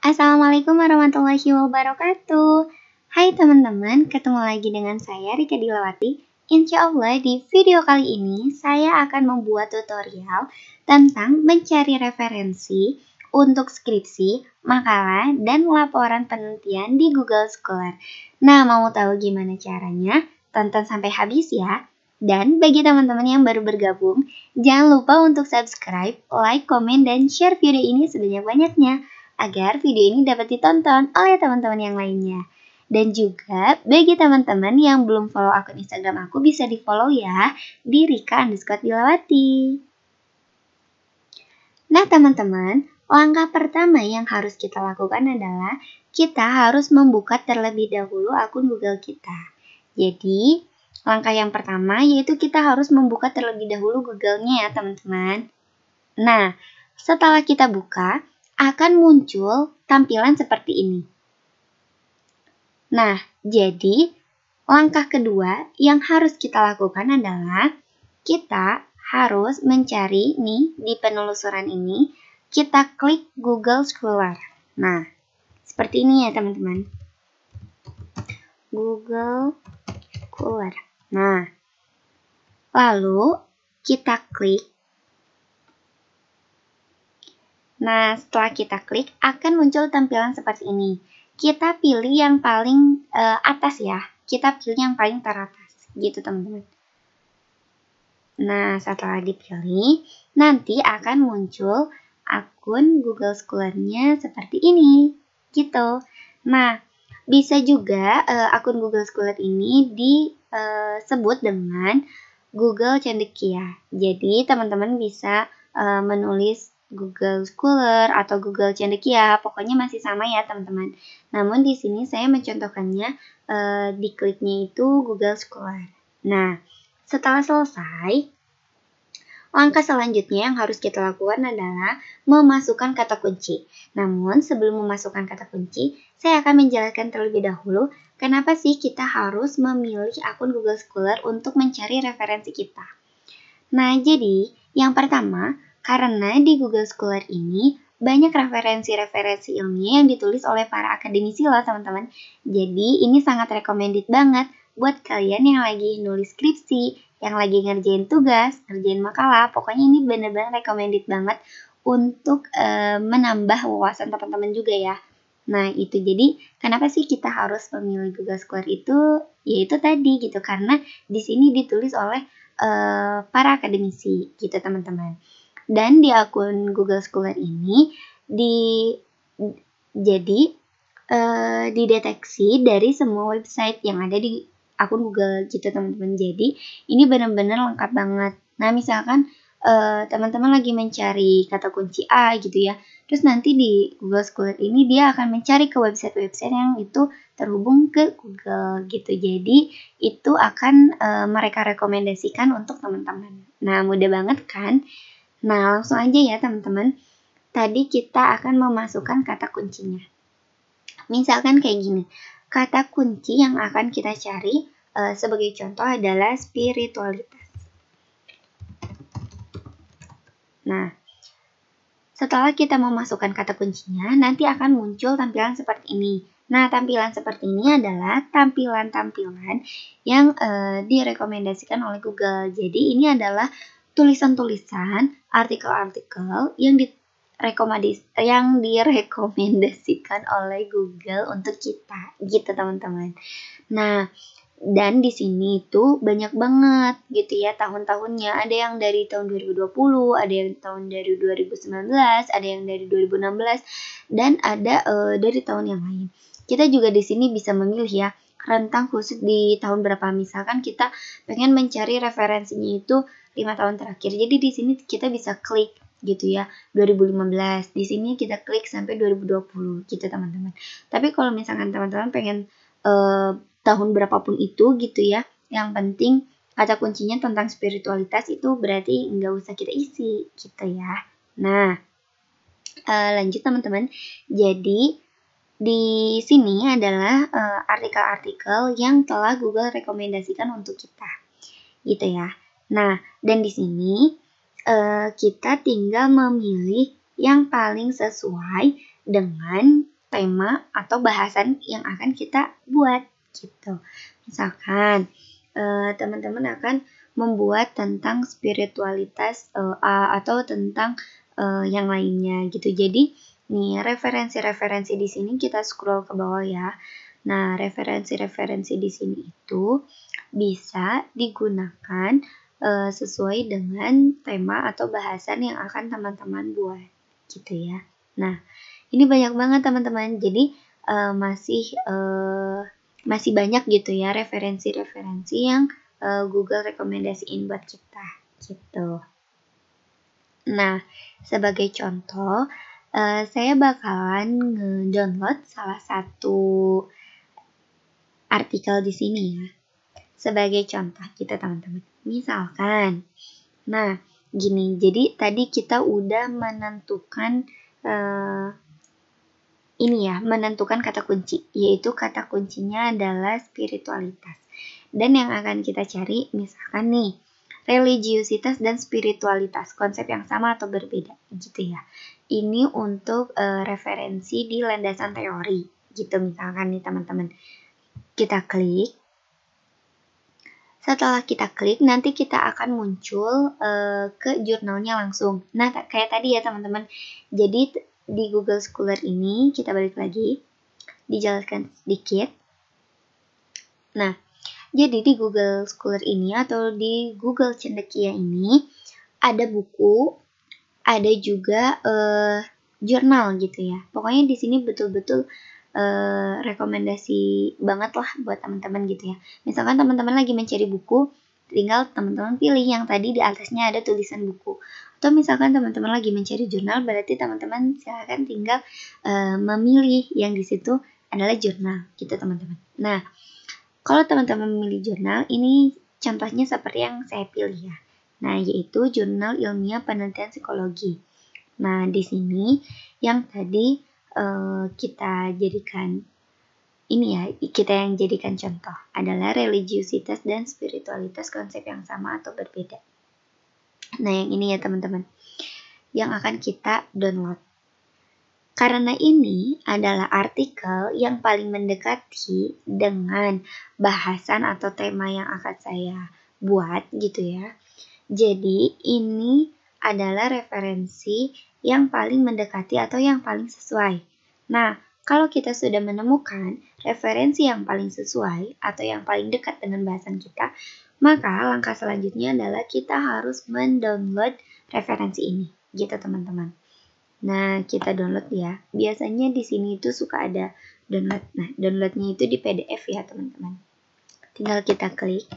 Assalamualaikum warahmatullahi wabarakatuh. Hai teman-teman, ketemu lagi dengan saya Rika Dilawati. Insya Allah di video kali ini saya akan membuat tutorial tentang mencari referensi untuk skripsi, makalah, dan laporan penelitian di Google Scholar. Nah, mau tahu gimana caranya? Tonton sampai habis ya. Dan bagi teman-teman yang baru bergabung, jangan lupa untuk subscribe, like, komen, dan share video ini sebanyak-banyaknya agar video ini dapat ditonton oleh teman-teman yang lainnya. Dan juga bagi teman-teman yang belum follow akun Instagram aku bisa di follow ya di Rika_Dilawati. Nah teman-teman, langkah pertama yang harus kita lakukan adalah kita harus membuka terlebih dahulu akun Google kita. Jadi langkah yang pertama yaitu kita harus membuka terlebih dahulu Google-nya ya teman-teman. Nah setelah kita buka, akan muncul tampilan seperti ini. Nah, jadi langkah kedua yang harus kita lakukan adalah kita harus mencari nih di penelusuran ini, kita klik Google Scholar. Nah, seperti ini ya teman-teman. Google Scholar. Nah, lalu kita klik. Nah, setelah kita klik, akan muncul tampilan seperti ini. Kita pilih yang paling atas ya. Kita pilih yang paling teratas. Gitu, teman-teman. Nah, setelah dipilih, nanti akan muncul akun Google Scholar-nya seperti ini. Gitu. Nah, bisa juga akun Google Scholar ini disebut dengan Google Cendekia. Jadi, teman-teman bisa menulis Google Scholar atau Google Cendekia, pokoknya masih sama ya teman-teman. Namun di sini saya mencontohkannya di kliknya itu Google Scholar. Nah, setelah selesai, langkah selanjutnya yang harus kita lakukan adalah memasukkan kata kunci. Namun sebelum memasukkan kata kunci, saya akan menjelaskan terlebih dahulu kenapa sih kita harus memilih akun Google Scholar untuk mencari referensi kita. Nah, jadi yang pertama, karena di Google Scholar ini banyak referensi-referensi ilmiah yang ditulis oleh para akademisi loh teman-teman. Jadi ini sangat recommended banget buat kalian yang lagi nulis skripsi, yang lagi ngerjain tugas, ngerjain makalah. Pokoknya ini bener-bener recommended banget untuk menambah wawasan teman-teman juga ya. Nah itu jadi kenapa sih kita harus memilih Google Scholar itu? Yaitu tadi gitu, karena di sini ditulis oleh para akademisi gitu teman-teman. Dan di akun Google Scholar ini dideteksi dari semua website yang ada di akun Google gitu teman-teman. Jadi ini benar-benar lengkap banget. Nah misalkan teman-teman lagi mencari kata kunci A gitu ya, terus nanti di Google Scholar ini dia akan mencari ke website-website yang itu terhubung ke Google gitu. Jadi itu akan mereka rekomendasikan untuk teman-teman. Nah mudah banget kan? Nah, langsung aja ya teman-teman. Tadi kita akan memasukkan kata kuncinya. Misalkan kayak gini. Kata kunci yang akan kita cari sebagai contoh adalah spiritualitas. Nah, setelah kita memasukkan kata kuncinya, nanti akan muncul tampilan seperti ini. Nah, tampilan seperti ini adalah tampilan-tampilan yang direkomendasikan oleh Google. Jadi, ini adalah tulisan-tulisan, artikel-artikel yang direkomendasikan oleh Google untuk kita, gitu teman-teman. Nah, dan di sini itu banyak banget gitu ya tahun-tahunnya. Ada yang dari tahun 2020, ada yang tahun dari 2019, ada yang dari 2016, dan ada dari tahun yang lain. Kita juga di sini bisa memilih ya rentang khusus di tahun berapa. Misalkan kita pengen mencari referensinya itu 5 tahun terakhir. Jadi di sini kita bisa klik gitu ya 2015. Di sini kita klik sampai 2020 gitu teman-teman. Tapi kalau misalkan teman-teman pengen tahun berapapun itu gitu ya, yang penting kata kuncinya tentang spiritualitas itu berarti nggak usah kita isi gitu ya. Nah lanjut teman-teman. Jadi di sini adalah artikel-artikel yang telah Google rekomendasikan untuk kita, gitu ya. Nah, dan di sini kita tinggal memilih yang paling sesuai dengan tema atau bahasan yang akan kita buat gitu. Misalkan teman-teman akan membuat tentang spiritualitas atau tentang yang lainnya gitu. Jadi nih referensi-referensi di sini kita scroll ke bawah ya. Nah, referensi-referensi di sini itu bisa digunakan sesuai dengan tema atau bahasan yang akan teman-teman buat gitu ya. Nah, ini banyak banget teman-teman. Jadi masih banyak gitu ya referensi-referensi yang Google rekomendasiin buat kita gitu. Nah, sebagai contoh, saya bakalan nge-download salah satu artikel di sini ya. Sebagai contoh kita teman-teman. Misalkan, nah gini, jadi tadi kita udah menentukan menentukan kata kunci, yaitu kata kuncinya adalah spiritualitas. Dan yang akan kita cari, misalkan nih, religiusitas dan spiritualitas, konsep yang sama atau berbeda, gitu ya. Ini untuk referensi di landasan teori, gitu misalkan nih teman-teman. Kita klik. Setelah kita klik, nanti kita akan muncul ke jurnalnya langsung. Nah, kayak tadi ya teman-teman. Jadi di Google Scholar ini, kita balik lagi, dijelaskan sedikit. Nah, jadi di Google Scholar ini atau di Google Cendekia ini, ada buku, ada juga jurnal gitu ya. Pokoknya di sini betul-betul rekomendasi banget lah buat teman-teman gitu ya. Misalkan teman-teman lagi mencari buku, tinggal teman-teman pilih yang tadi di atasnya ada tulisan buku. Atau misalkan teman-teman lagi mencari jurnal, berarti teman-teman silahkan tinggal memilih yang di situ adalah jurnal gitu teman-teman. Nah, kalau teman-teman memilih jurnal, ini contohnya seperti yang saya pilih ya. Nah, yaitu Jurnal Ilmiah Penelitian Psikologi. Nah, di sini yang tadi kita jadikan contoh adalah religiusitas dan spiritualitas, konsep yang sama atau berbeda. Nah, yang ini ya teman-teman, yang akan kita download. Karena ini adalah artikel yang paling mendekati dengan bahasan atau tema yang akan saya buat gitu ya. Jadi ini adalah referensi yang paling mendekati atau yang paling sesuai. Nah, kalau kita sudah menemukan referensi yang paling sesuai atau yang paling dekat dengan bahasan kita, maka langkah selanjutnya adalah kita harus mendownload referensi ini, gitu teman-teman. Nah, kita download ya. Biasanya di sini itu suka ada download. Nah, downloadnya itu di PDF ya teman-teman. Tinggal kita klik.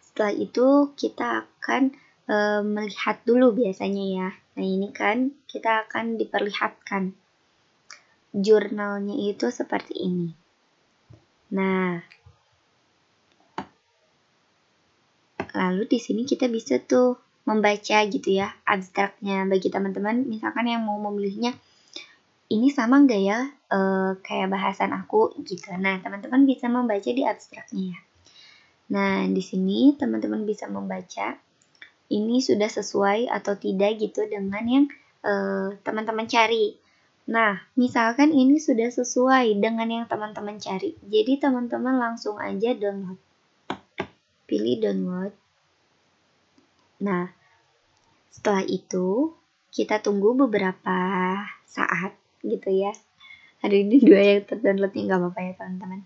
Setelah itu kita akan melihat dulu biasanya ya. Nah, ini kan kita akan diperlihatkan jurnalnya itu seperti ini. Nah, lalu di sini kita bisa tuh membaca gitu ya abstraknya. Bagi teman-teman misalkan yang mau memilihnya, ini sama nggak ya kayak bahasan aku gitu. Nah, teman-teman bisa membaca di abstraknya ya. Nah, di sini teman-teman bisa membaca ini sudah sesuai atau tidak gitu dengan yang teman-teman cari. Nah, misalkan ini sudah sesuai dengan yang teman-teman cari. Jadi teman-teman langsung aja download. Pilih download. Nah, setelah itu kita tunggu beberapa saat gitu ya. Hari ini 2 yang terdownloadnya nggak apa-apa ya teman-teman.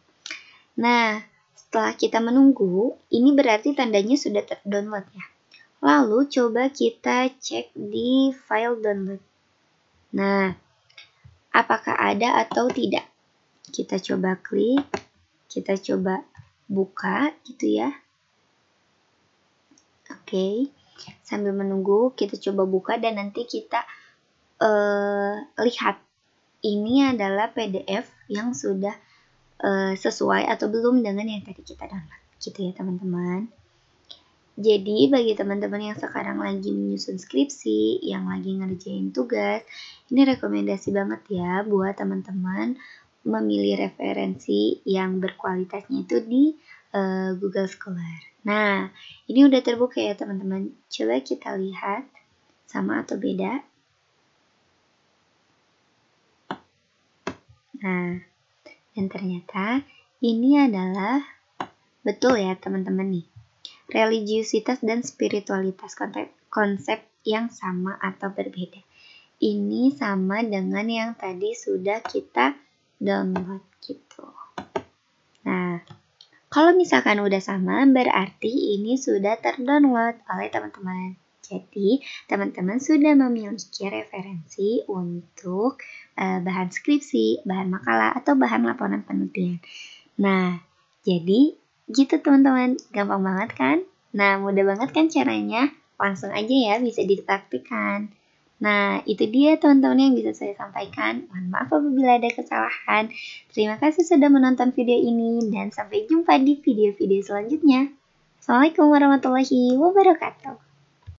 Nah, setelah kita menunggu, ini berarti tandanya sudah terdownload ya. Lalu coba kita cek di file download. Nah, apakah ada atau tidak? Kita coba klik, kita coba buka gitu ya. Oke, sambil menunggu kita coba buka dan nanti kita lihat ini adalah PDF yang sudah sesuai atau belum dengan yang tadi kita download gitu ya teman-teman. Jadi bagi teman-teman yang sekarang lagi menyusun skripsi, yang lagi ngerjain tugas, ini rekomendasi banget ya buat teman-teman memilih referensi yang berkualitasnya itu di Google Scholar. Nah, ini udah terbuka ya teman-teman. Coba kita lihat sama atau beda. Nah, dan ternyata ini adalah betul ya teman-teman nih. Religiusitas dan spiritualitas konsep yang sama atau berbeda. Ini sama dengan yang tadi sudah kita download gitu. Nah, kalau misalkan udah sama berarti ini sudah terdownload oleh teman-teman. Jadi, teman-teman sudah memiliki referensi untuk bahan skripsi, bahan makalah, atau bahan laporan penelitian. Nah, jadi gitu teman-teman, gampang banget kan? Nah, mudah banget kan caranya? Langsung aja ya bisa dipraktikkan. Nah, itu dia teman-teman yang bisa saya sampaikan. Mohon maaf apabila ada kesalahan. Terima kasih sudah menonton video ini dan sampai jumpa di video-video selanjutnya. Assalamualaikum warahmatullahi wabarakatuh.